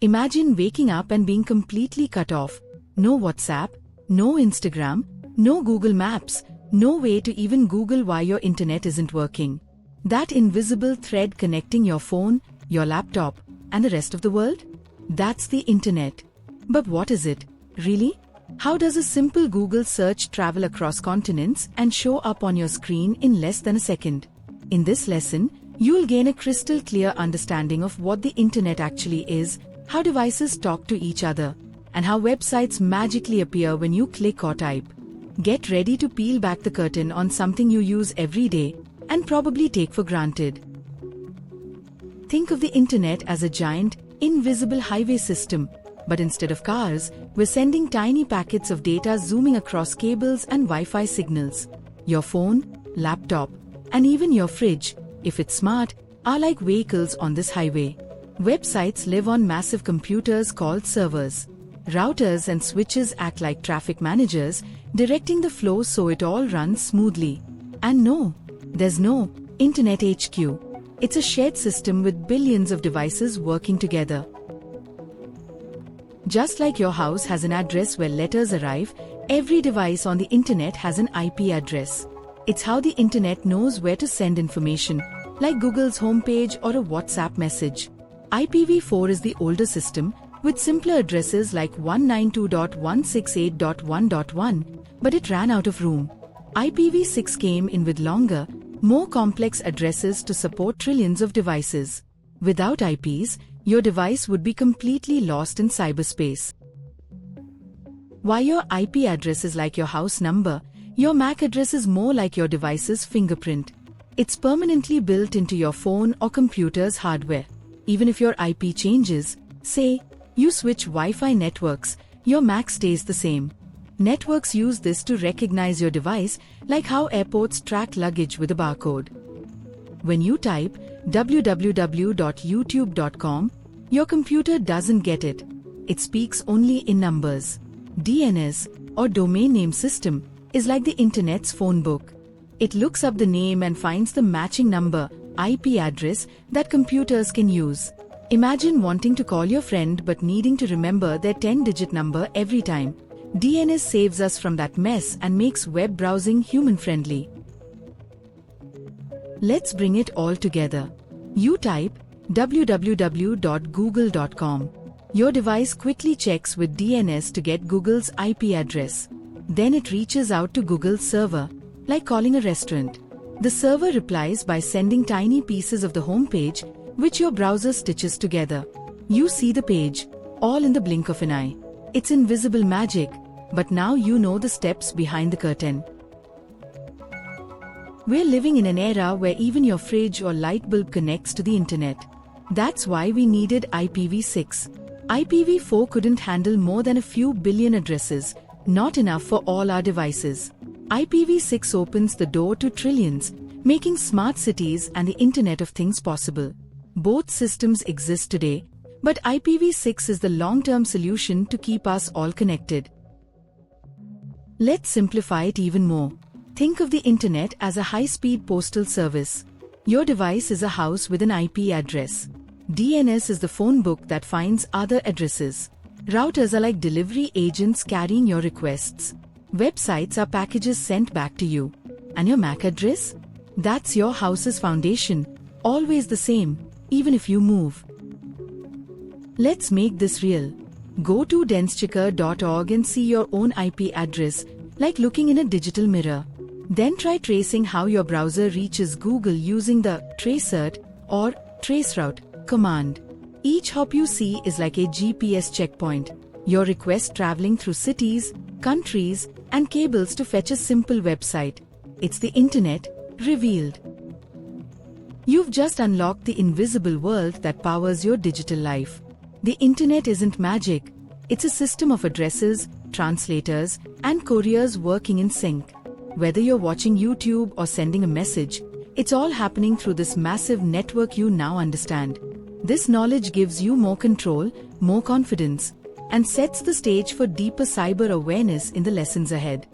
Imagine waking up and being completely cut off. No WhatsApp, no Instagram, no Google Maps, no way to even Google why your internet isn't working. That invisible thread connecting your phone, your laptop, and the rest of the world? That's the internet. But what is it, really? How does a simple Google search travel across continents and show up on your screen in less than a second? In this lesson, you'll gain a crystal clear understanding of what the internet actually is, how devices talk to each other, and how websites magically appear when you click or type. Get ready to peel back the curtain on something you use every day and probably take for granted. Think of the internet as a giant, invisible highway system, but instead of cars, we're sending tiny packets of data zooming across cables and Wi-Fi signals. Your phone, laptop, and even your fridge, if it's smart, are like vehicles on this highway. Websites live on massive computers called servers. Routers and switches act like traffic managers, directing the flow so it all runs smoothly. And no, there's no Internet HQ. It's a shared system with billions of devices working together. Just like your house has an address where letters arrive, every device on the internet has an IP address. It's how the internet knows where to send information, like Google's homepage or a WhatsApp message. IPv4 is the older system, with simpler addresses like 192.168.1.1, but it ran out of room. IPv6 came in with longer, more complex addresses to support trillions of devices. Without IPs, your device would be completely lost in cyberspace. While your IP address is like your house number, your MAC address is more like your device's fingerprint. It's permanently built into your phone or computer's hardware. Even if your IP changes, say, you switch Wi-Fi networks, your MAC stays the same. Networks use this to recognize your device, like how airports track luggage with a barcode. When you type www.youtube.com, your computer doesn't get it. It speaks only in numbers. DNS, or domain name system, is like the internet's phone book. It looks up the name and finds the matching number, IP address, that computers can use. Imagine wanting to call your friend but needing to remember their 10-digit number every time. DNS saves us from that mess and makes web browsing human-friendly. Let's bring it all together. You type www.google.com. Your device quickly checks with DNS to get Google's IP address. Then it reaches out to Google's server, like calling a restaurant. The server replies by sending tiny pieces of the homepage, which your browser stitches together. You see the page, all in the blink of an eye. It's invisible magic, but now you know the steps behind the curtain. We're living in an era where even your fridge or light bulb connects to the internet. That's why we needed IPv6. IPv4 couldn't handle more than a few billion addresses, not enough for all our devices. IPv6 opens the door to trillions, making smart cities and the Internet of Things possible. Both systems exist today, but IPv6 is the long-term solution to keep us all connected. Let's simplify it even more. Think of the internet as a high-speed postal service. Your device is a house with an IP address. DNS is the phone book that finds other addresses. Routers are like delivery agents carrying your requests. Websites are packages sent back to you. And your MAC address? That's your house's foundation, always the same, even if you move. Let's make this real. Go to denschecker.org and see your own IP address, like looking in a digital mirror. Then try tracing how your browser reaches Google using the tracert or traceroute command. Each hop you see is like a GPS checkpoint, your request traveling through cities, countries, and cables to fetch a simple website. It's the internet, revealed. You've just unlocked the invisible world that powers your digital life. The internet isn't magic. It's a system of addresses, translators, and couriers working in sync. Whether you're watching YouTube or sending a message, it's all happening through this massive network you now understand. This knowledge gives you more control, more confidence, and sets the stage for deeper cyber awareness in the lessons ahead.